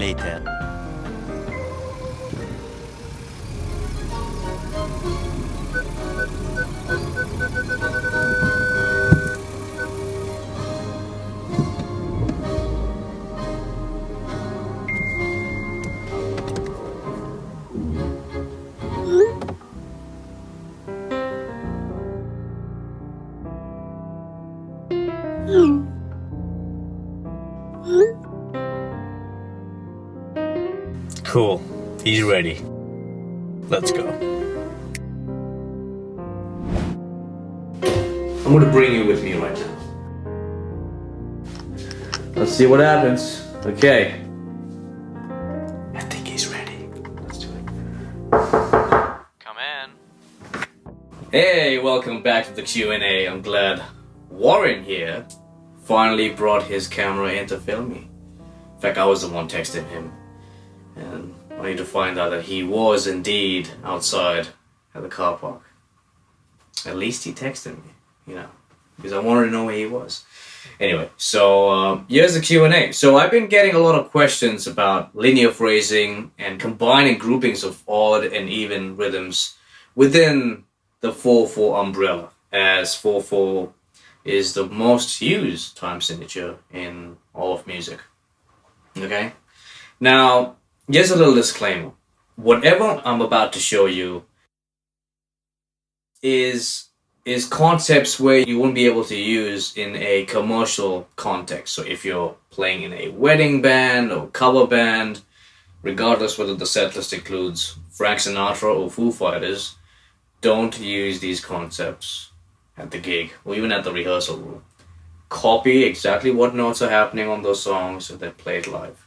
later. Cool, he's ready. Let's go. I'm gonna bring you with me right now. Let's see what happens. Okay. I think he's ready. Let's do it. Come in. Hey, welcome back to the Q&A. I'm glad Warren here finally brought his camera in to film me. In fact, I was the one texting him. And I need to find out that he was indeed outside at the car park. At least he texted me, you know, because I wanted to know where he was. Anyway, so here's the Q&A. So I've been getting a lot of questions about linear phrasing and combining groupings of odd and even rhythms within the 4/4 umbrella, as 4/4 is the most used time signature in all of music. Okay? Now, here's a little disclaimer. Whatever I'm about to show you is concepts where you won't be able to use in a commercial context. So if you're playing in a wedding band or cover band, regardless whether the set list includes Frank Sinatra or Foo Fighters, don't use these concepts at the gig or even at the rehearsal room. Copy exactly what notes are happening on those songs and then play it live.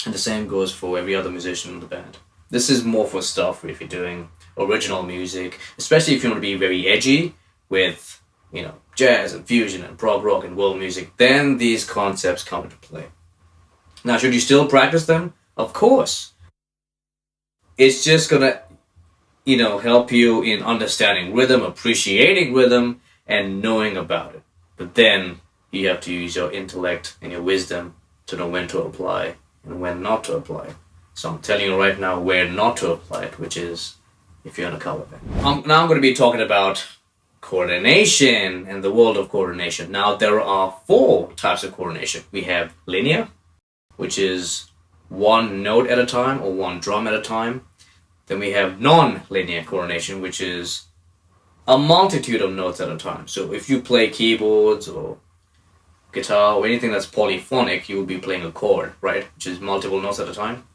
And the same goes for every other musician in the band. This is more for stuff if you're doing original music, especially if you want to be very edgy with, you know, jazz and fusion and prog rock and world music, then these concepts come into play. Now, should you still practice them? Of course. It's just gonna, you know, help you in understanding rhythm, appreciating rhythm, and knowing about it. But then you have to use your intellect and your wisdom to know when to apply and when not to apply it. So I'm telling you right now where not to apply it, which is if you're in a cover band. Now I'm going to be talking about coordination and the world of coordination. Now there are 4 types of coordination. We have linear, which is one note at a time or one drum at a time. Then we have non-linear coordination, which is a multitude of notes at a time. So if you play keyboards or guitar or anything that's polyphonic, you will be playing a chord, right? Which is multiple notes at a time,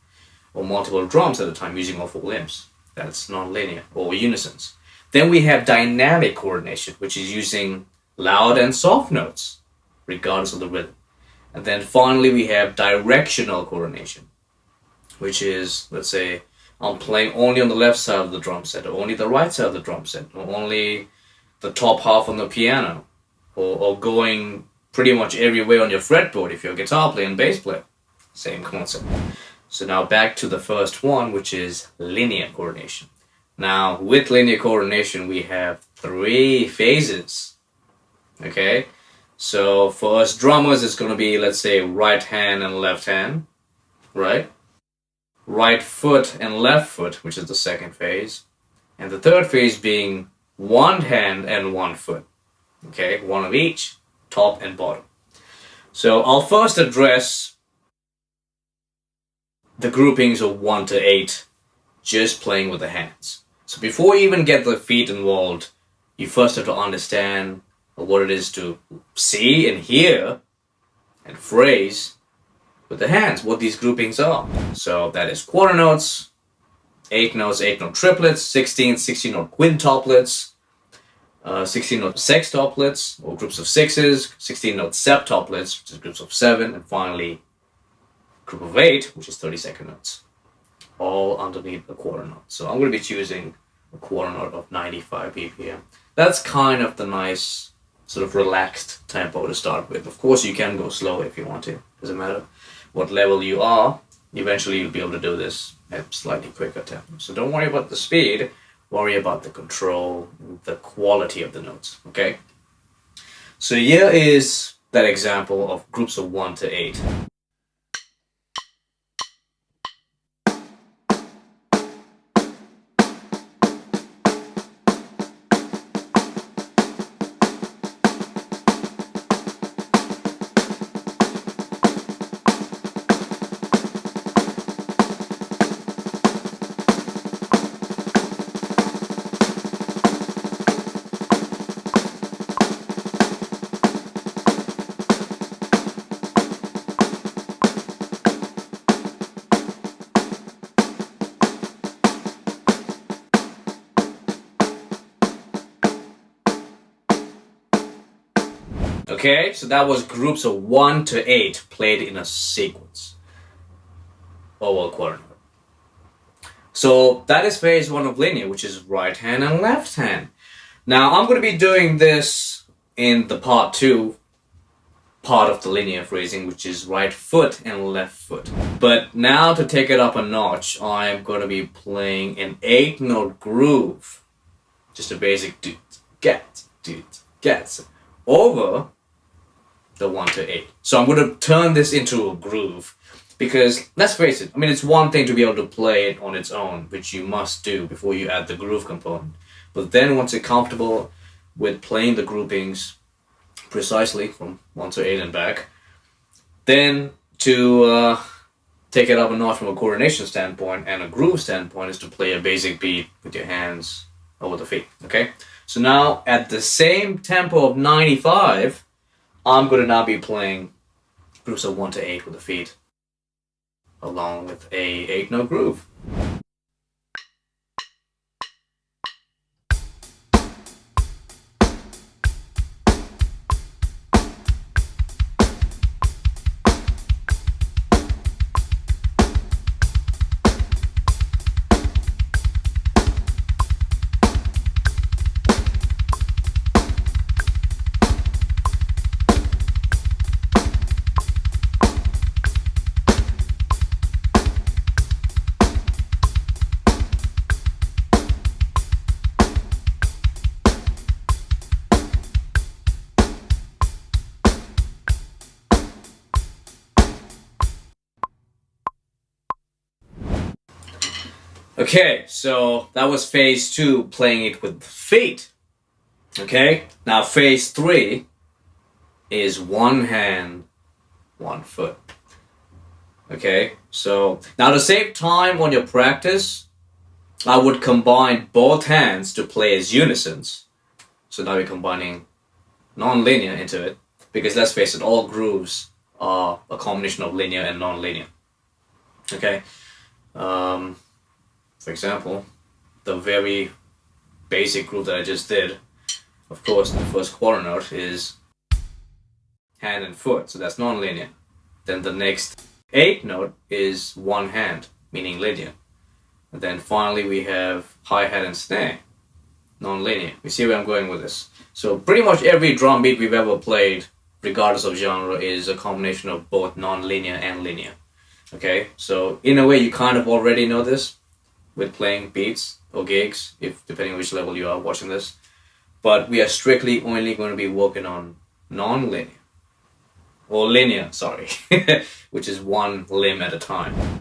or multiple drums at a time using all 4 limbs. That's non-linear, or unisons. Then we have dynamic coordination, which is using loud and soft notes, regardless of the rhythm. And then finally we have directional coordination, which is, let's say, I'm playing only on the left side of the drum set, or only the right side of the drum set, or only the top half on the piano, or going pretty much everywhere on your fretboard if you're a guitar player and bass player. Same concept. So now back to the first one, which is linear coordination. Now with linear coordination we have 3 phases. Okay? So for us drummers it's going to be, let's say, right hand and left hand, right? Right foot and left foot, which is the second phase. And the third phase being one hand and one foot. Okay? One of each, top and bottom. So I'll first address the groupings of 1 to 8, just playing with the hands. So before you even get the feet involved, you first have to understand what it is to see and hear and phrase with the hands, what these groupings are. So that is quarter notes, 8 notes, 8-note triplets, 16-note quintuplets, 16-note sextuplets, or groups of 6s, 16-note septuplets, which is groups of 7, and finally group of 8, which is 32nd notes, all underneath a quarter note. So I'm going to be choosing a quarter note of 95 BPM. That's kind of the nice, sort of relaxed tempo to start with. Of course, you can go slow if you want to. Doesn't matter what level you are. Eventually, you'll be able to do this at slightly quicker tempo. So don't worry about the speed. Worry about the control, the quality of the notes. Okay. So here is that example of groups of 1 to 8. Okay, so that was groups of 1 to 8 played in a sequence over a quarter note. So that is phase 1 of linear, which is right hand and left hand. Now I'm going to be doing this in the part 2 part of the linear phrasing, which is right foot and left foot. But now to take it up a notch, I'm going to be playing an 8-note groove. Just a basic doot, get, over the 1 to 8. So I'm going to turn this into a groove because, let's face it, I mean, it's one thing to be able to play it on its own, which you must do before you add the groove component. But then once you're comfortable with playing the groupings precisely from 1 to 8 and back, then to take it up a notch from a coordination standpoint and a groove standpoint is to play a basic beat with your hands over the feet, okay? So now at the same tempo of 95, I'm going to now be playing groups of 1 to 8 with the feet along with a 8-note groove. Okay, so that was phase 2, playing it with the feet. Okay, now phase 3 is 1 hand, 1 foot. Okay, so now to save time on your practice, I would combine both hands to play as unisons. So now we're combining non-linear into it, because let's face it, all grooves are a combination of linear and non-linear. Okay. For example, the very basic groove that I just did, of course, the first quarter note is hand and foot, so that's non-linear. Then the next 8th note is 1 hand, meaning linear. And then finally we have hi-hat and snare, non-linear. You see where I'm going with this? So pretty much every drum beat we've ever played, regardless of genre, is a combination of both non-linear and linear. Okay, so in a way you kind of already know this with playing beats or gigs, if depending on which level you are watching this. But we are strictly only going to be working on non-linear, or linear, sorry, which is 1 limb at a time.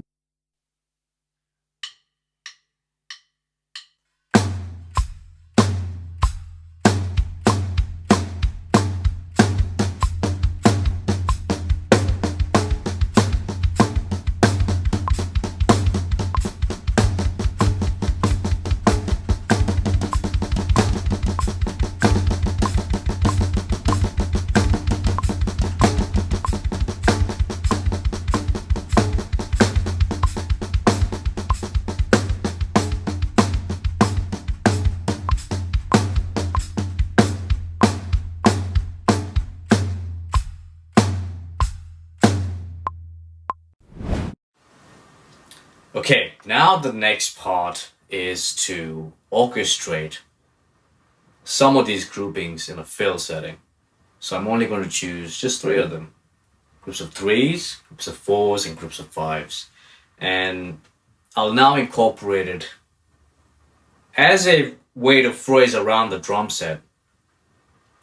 Okay, now the next part is to orchestrate some of these groupings in a fill setting. So I'm only going to choose just 3 of them. Groups of 3s, groups of 4s, and groups of 5s. And I'll now incorporate it as a way to phrase around the drum set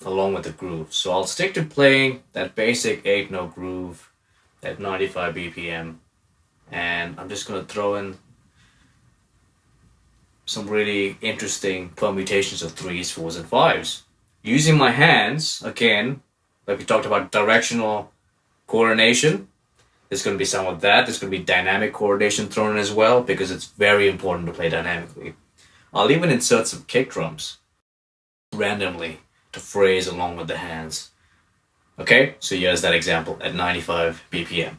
along with the groove. So I'll stick to playing that basic 8-note groove at 95 BPM. And I'm just going to throw in some really interesting permutations of 3s, 4s, and 5s. Using my hands, again, like we talked about directional coordination, there's going to be some of that. There's going to be dynamic coordination thrown in as well, because it's very important to play dynamically. I'll even insert some kick drums randomly to phrase along with the hands. Okay, so here's that example at 95 BPM.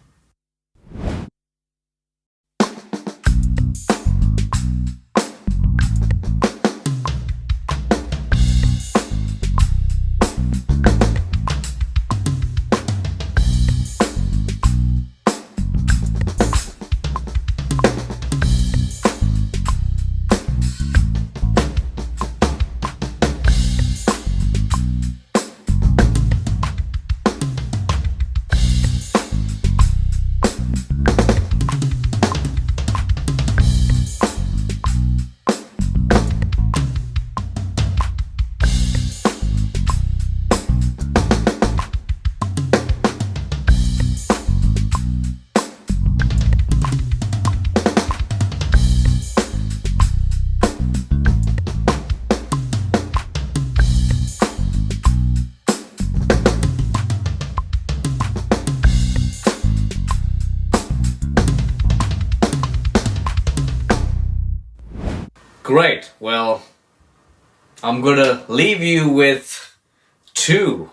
Great. Well, I'm gonna leave you with 2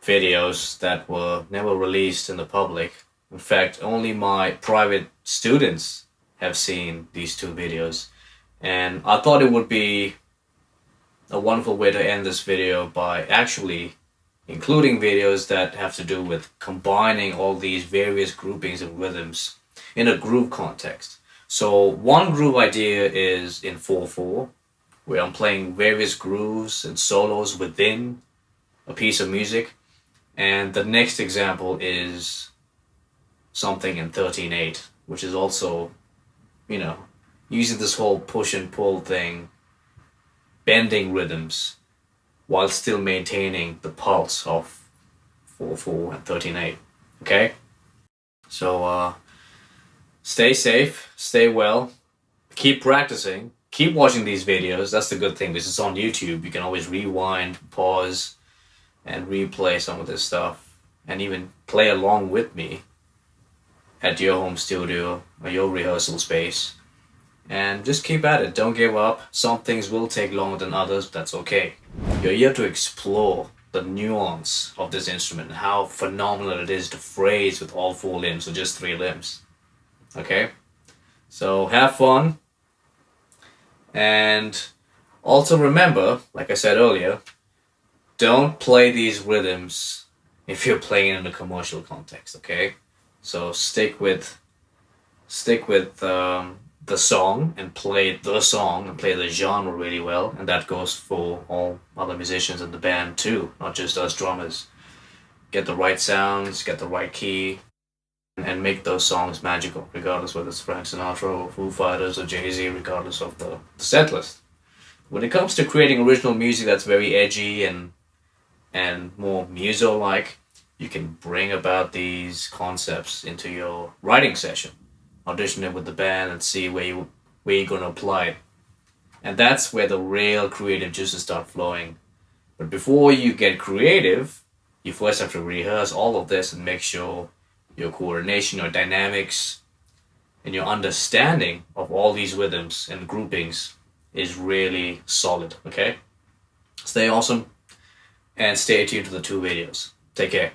videos that were never released in the public. In fact, only my private students have seen these 2 videos. And I thought it would be a wonderful way to end this video by actually including videos that have to do with combining all these various groupings of rhythms in a groove context. So one groove idea is in 4/4, where I'm playing various grooves and solos within a piece of music. And the next example is something in 13/8, which is also, using this whole push and pull thing, bending rhythms while still maintaining the pulse of 4/4 and 13/8. Okay? So stay safe, stay well, keep practicing, keep watching these videos. That's the good thing, because it's on YouTube. You can always rewind, pause, and replay some of this stuff, and even play along with me at your home studio or your rehearsal space. And just keep at it. Don't give up. Some things will take longer than others, but that's okay. You're here to explore the nuance of this instrument and how phenomenal it is to phrase with all 4 limbs or just 3 limbs. Okay? So have fun. And also remember, like I said earlier, don't play these rhythms if you're playing in a commercial context, okay? So stick with the song and play the song and play the genre really well, and that goes for all other musicians in the band too, not just us drummers. Get the right sounds, get the right key, and make those songs magical, regardless whether it's Frank Sinatra or Foo Fighters or Jay-Z, regardless of the set list. When it comes to creating original music that's very edgy and more muso-like, you can bring about these concepts into your writing session. Audition it with the band and see where you're going to apply it. And that's where the real creative juices start flowing. But before you get creative, you first have to rehearse all of this and make sure your coordination, your dynamics, and your understanding of all these rhythms and groupings is really solid, okay? Stay awesome and stay tuned to the 2 videos. Take care.